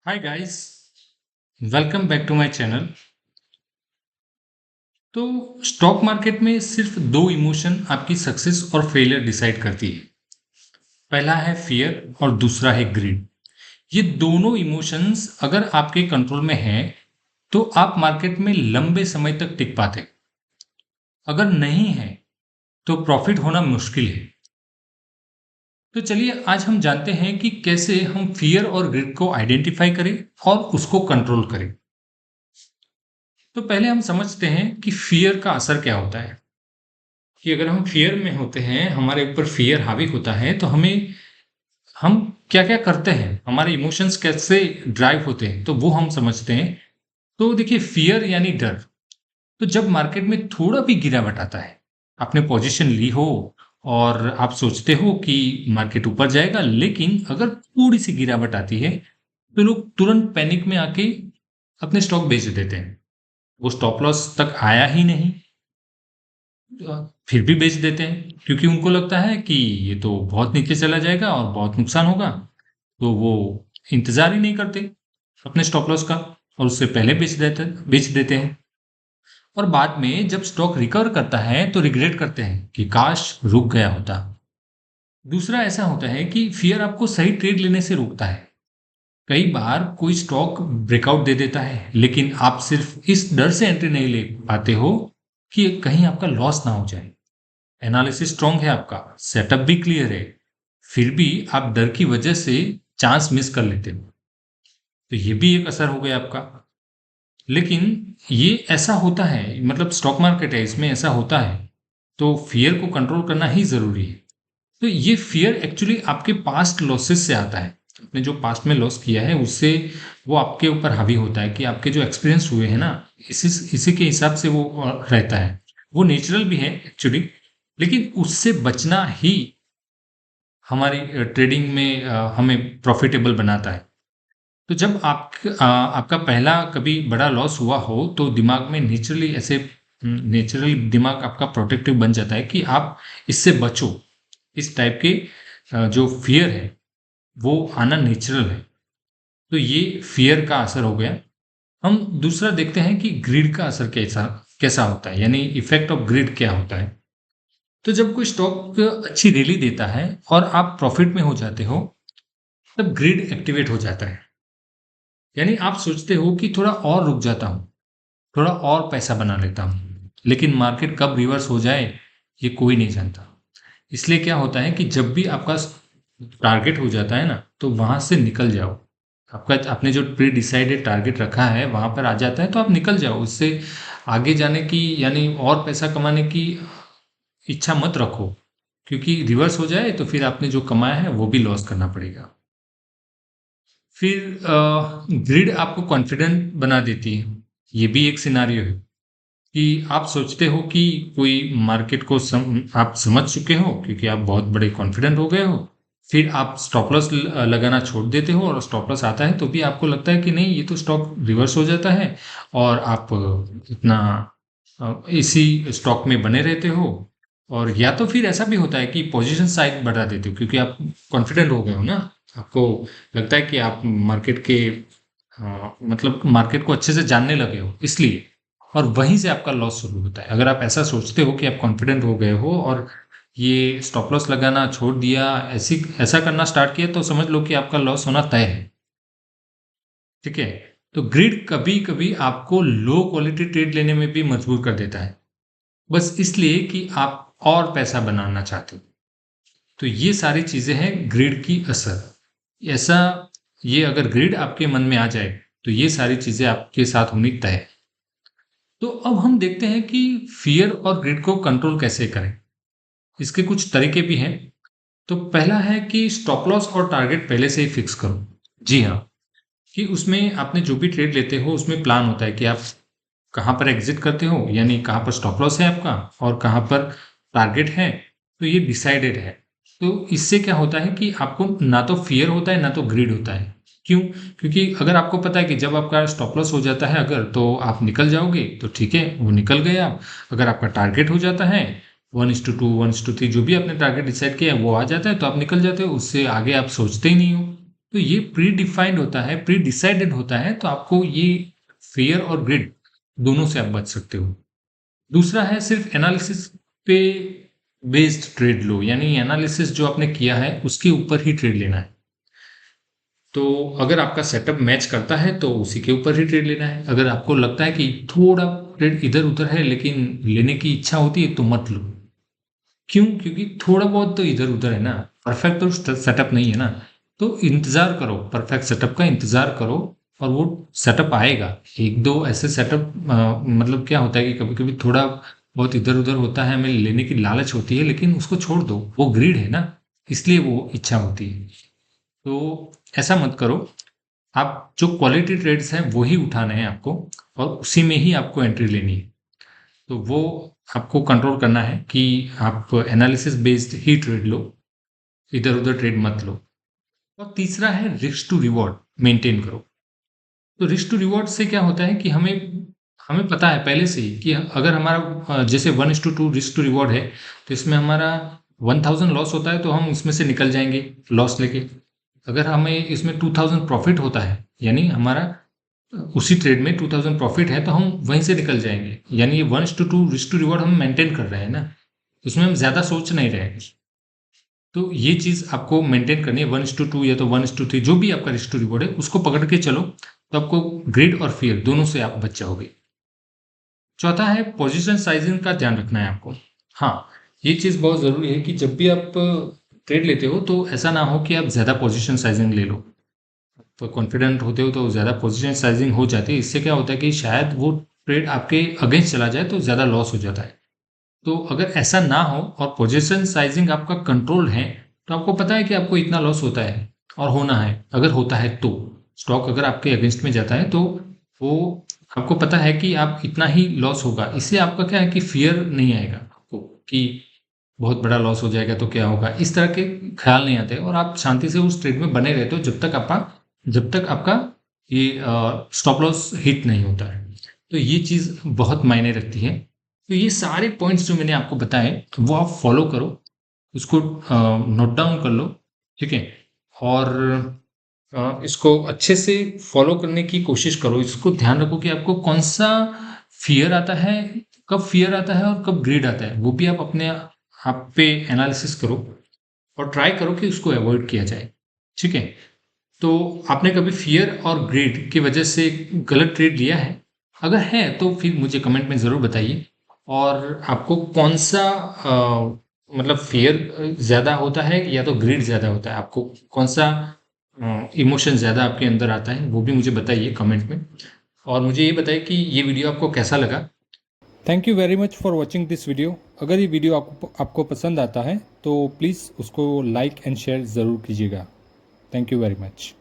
Hi guys, welcome back to my channel. तो stock market में सिर्फ दो इमोशन आपकी सक्सेस और फेलियर डिसाइड करती है। पहला है फियर और दूसरा है ग्रीड। ये दोनों इमोशंस अगर आपके कंट्रोल में हैं तो आप मार्केट में लंबे समय तक टिक पाते हैं। अगर नहीं है तो प्रॉफिट होना मुश्किल है। तो चलिए आज हम जानते हैं कि कैसे हम फियर और ग्रीड को आइडेंटिफाई करें और उसको कंट्रोल करें। तो पहले हम समझते हैं कि फियर का असर क्या होता है। कि अगर हम फ़ियर में होते हैं, हमारे ऊपर फ़ियर हावी होता है, तो हम क्या-क्या करते हैं, हमारे इमोशंस कैसे ड्राइव होते हैं, तो वो हम समझते हैं। तो देखिए फ़ियर यानी डर। तो जब मार्केट में थोड़ा भी गिरावट आता है, आपने पोज़ीशन ली हो और आप सोचते हो कि मार्केट ऊपर जाएगा, लेकिन अगर थोड़ी-सी गिरावट आती है, तो लोग तुरंत पैनिक में आके अपने स्टॉक बेच देते हैं। वो स्टॉप लॉस तक आया ही नहीं, फिर भी बेच देते हैं क्योंकि उनको लगता है कि ये तो बहुत नीचे चला जाएगा और बहुत नुकसान होगा। तो वो इंतजार ही नहीं करते अपने स्टॉप लॉस का और उससे पहले बेच देते हैं। और बाद में जब स्टॉक रिकवर करता है तो रिग्रेट करते हैं कि काश रुक गया होता। दूसरा ऐसा होता है कि फियर आपको सही ट्रेड लेने से रोकता है। कई बार कोई स्टॉक ब्रेकआउट दे देता है, लेकिन आप सिर्फ इस डर से एंट्री नहीं ले पाते हो कि कहीं आपका लॉस ना हो जाए। एनालिसिस स्ट्रांग है आपका, सेटअप भी क्लियर है, फिर भी आप डर की वजह से चांस मिस कर लेते हो। तो ये भी एक असर हो गया आपका। लेकिन ये ऐसा होता है, मतलब स्टॉक मार्केट है, इसमें ऐसा होता है, तो फियर को कंट्रोल करना ही ज़रूरी है। तो ये फियर एक्चुअली आपके पास्ट लॉसेस से आता है। आपने जो पास्ट में लॉस किया है, उससे वो आपके ऊपर हावी होता है कि आपके जो एक्सपीरियंस हुए हैं ना, इसी इसी के हिसाब से वो रहता है। वो नेचुरल भी है एक्चुअली, लेकिन उससे बचना ही हमारी ट्रेडिंग में हमें प्रॉफिटेबल बनाता है। तो जब आपका पहला कभी बड़ा लॉस हुआ हो तो दिमाग में नेचुरली दिमाग आपका प्रोटेक्टिव बन जाता है कि आप इससे बचो। इस टाइप के जो फियर है वो आना नेचुरल है। तो ये फियर का असर हो गया। हम दूसरा देखते हैं कि ग्रीड का असर कैसा कैसा होता है, यानी इफेक्ट ऑफ ग्रीड क्या होता है। तो जब कोई स्टॉक अच्छी रैली देता है और आप प्रॉफिट में हो जाते हो, तब ग्रिड एक्टिवेट हो जाता है। यानी आप सोचते हो कि थोड़ा और रुक जाता हूँ, थोड़ा और पैसा बना लेता हूँ, लेकिन मार्केट कब रिवर्स हो जाए ये कोई नहीं जानता। इसलिए क्या होता है कि जब भी आपका टारगेट हो जाता है ना, तो वहां से निकल जाओ। आपका आपने जो प्री डिसाइडेड टारगेट रखा है वहां पर आ जाता है तो आप निकल जाओ उससे। आगे जाने की यानी और पैसा कमाने की इच्छा मत रखो, क्योंकि रिवर्स हो जाए तो फिर आपने जो कमाया है वो भी लॉस करना पड़ेगा। फिर ग्रिड आपको कॉन्फिडेंट बना देती है। ये भी एक सिनारियो है कि आप सोचते हो कि कोई मार्केट को आप समझ चुके हो क्योंकि आप बहुत बड़े कॉन्फिडेंट हो गए हो। फिर आप स्टॉप लॉस लगाना छोड़ देते हो और स्टॉप लॉस आता है तो भी आपको लगता है कि नहीं, ये तो स्टॉक रिवर्स हो जाता है। और आप इतना इसी स्टॉक में बने रहते हो। और या तो फिर ऐसा भी होता है कि पोजीशन साइज बढ़ा देते हो क्योंकि आप कॉन्फिडेंट हो गए हो ना। आपको लगता है कि आप मार्केट के मतलब मार्केट को अच्छे से जानने लगे हो इसलिए। और वहीं से आपका लॉस शुरू होता है। अगर आप ऐसा सोचते हो कि आप कॉन्फिडेंट हो गए हो और ये स्टॉप लॉस लगाना छोड़ दिया, ऐसा करना स्टार्ट किया, तो समझ लो कि आपका लॉस होना तय है। ठीक है। तो ग्रिड कभी कभी आपको लो क्वालिटी ट्रेड लेने में भी मजबूर कर देता है, बस इसलिए कि आप और पैसा बनाना चाहते हो। तो ये सारी चीजें हैं ग्रिड की असर। ऐसा ये अगर ग्रिड आपके मन में आ जाए तो ये सारी चीजें आपके साथ होनी तय है। तो अब हम देखते हैं कि फियर और ग्रिड को कंट्रोल कैसे करें। इसके कुछ तरीके भी हैं। तो पहला है कि स्टॉप लॉस और टारगेट पहले से ही फिक्स करो। जी हाँ, कि उसमें आपने जो भी ट्रेड लेते हो उसमें प्लान होता है कि आप कहाँ पर एग्जिट करते हो, यानी कहाँ पर स्टॉप लॉस है आपका और कहाँ पर टारगेट है। तो ये डिसाइडेड है। तो इससे क्या होता है कि आपको ना तो फियर होता है ना तो ग्रीड होता है। क्यों? क्योंकि अगर आपको पता है कि जब आपका स्टॉप लॉस हो जाता है अगर, तो आप निकल जाओगे तो ठीक है, वो निकल गए आप। अगर आपका टारगेट हो जाता है 1:2 1:3 जो भी आपने टारगेट डिसाइड किया है वो आ जाता है तो आप निकल जाते हो, उससे आगे आप सोचते ही नहीं हो। तो ये प्री डिफाइंड होता है, प्री डिसाइडेड होता है, तो आपको ये फेयर और ग्रिड दोनों से आप बच सकते हो। दूसरा है सिर्फ एनालिसिस पे बेस्ड ट्रेड लो, यानी एनालिसिस जो आपने किया है उसके ऊपर ही ट्रेड लेना है। तो अगर आपका सेटअप मैच करता है तो उसी के ऊपर ही ट्रेड लेना है। अगर आपको लगता है कि थोड़ा ट्रेड इधर उधर है लेकिन लेने की इच्छा होती है तो मत लो। क्यों? क्योंकि थोड़ा बहुत तो इधर उधर है ना, परफेक्ट तो सेटअप नहीं है ना। तो इंतजार करो, परफेक्ट सेटअप का इंतजार करो और वो सेटअप आएगा। एक दो ऐसे सेटअप मतलब क्या होता है कि कभी कभी थोड़ा बहुत इधर उधर होता है, हमें लेने की लालच होती है, लेकिन उसको छोड़ दो, वो ग्रीड है ना, इसलिए वो इच्छा होती है। तो ऐसा मत करो। आप जो क्वालिटी ट्रेड्स हैं वो ही उठाने हैं आपको, और उसी में ही आपको एंट्री लेनी है। तो वो आपको कंट्रोल करना है कि आप एनालिसिस बेस्ड ही ट्रेड लो, इधर उधर ट्रेड मत लो। और तीसरा है रिस्क टू रिवॉर्ड मेंटेन करो। तो रिस्क टू रिवॉर्ड से क्या होता है कि हमें हमें पता है पहले से ही कि अगर हमारा जैसे 1:2 रिस्क टू रिवॉर्ड है, तो इसमें हमारा 1000 लॉस होता है तो हम उसमें से निकल जाएंगे लॉस लेके। अगर हमें इसमें 2000 प्रॉफिट होता है, यानी हमारा उसी ट्रेड में 2000 प्रॉफिट है, तो हम वहीं से निकल जाएंगे। यानी ये 1:2 रिस्क टू रिवॉर्ड हम मेंटेन कर रहे हैं ना, उसमें हम ज़्यादा सोच नहीं रहे हैं। तो ये चीज़ आपको मेंटेन करनी है। 1:2 या तो 1:3 जो भी आपका रिस्क टू रिवॉर्ड है उसको पकड़ के चलो, तो आपको ग्रिड और फियर दोनों से आप बच जाओगे। चौथा है पोजीशन साइजिंग का ध्यान रखना है आपको। हाँ, ये चीज़ बहुत ज़रूरी है कि जब भी आप ट्रेड लेते हो तो ऐसा ना हो कि आप ज़्यादा पोजीशन साइजिंग ले लो। तो कॉन्फिडेंट होते हो तो ज़्यादा पोजीशन साइजिंग हो जाती है, इससे क्या होता है कि शायद वो ट्रेड आपके अगेंस्ट चला जाए तो ज़्यादा लॉस हो जाता है। तो अगर ऐसा ना हो और पोजीशन साइजिंग आपका कंट्रोल है, तो आपको पता है कि आपको इतना लॉस होता है और होना है। अगर होता है तो स्टॉक अगर आपके अगेंस्ट में जाता है तो वो आपको पता है कि आप इतना ही लॉस होगा। इससे आपका क्या है कि फियर नहीं आएगा आपको कि बहुत बड़ा लॉस हो जाएगा तो क्या होगा, इस तरह के ख्याल नहीं आते और आप शांति से उस ट्रेड में बने रहते हो जब तक आपका ये स्टॉप लॉस हिट नहीं होता है। तो ये चीज़ बहुत मायने रखती है। तो ये सारे पॉइंट्स जो मैंने आपको बताए वो आप फॉलो करो, उसको नोट डाउन कर लो, ठीक है। और इसको अच्छे से फॉलो करने की कोशिश करो। इसको ध्यान रखो कि आपको कौन सा फियर आता है, कब फियर आता है और कब ग्रीड आता है, वो भी आप अपने आप पे एनालिसिस करो और ट्राई करो कि उसको अवॉइड किया जाए, ठीक है। तो आपने कभी फियर और ग्रीड की वजह से गलत ट्रेड लिया है? अगर है तो फिर मुझे कमेंट में ज़रूर बताइए। और आपको कौन सा मतलब फियर ज़्यादा होता है या तो ग्रीड ज़्यादा होता है, आपको कौन सा इमोशन ज़्यादा आपके अंदर आता है, वो भी मुझे बताइए कमेंट में। और मुझे ये बताइए कि ये वीडियो आपको कैसा लगा। Thank you very much for watching this video. अगर ये वीडियो आपको पसंद आता है तो प्लीज़ उसको लाइक एंड शेयर ज़रूर कीजिएगा। Thank you very much.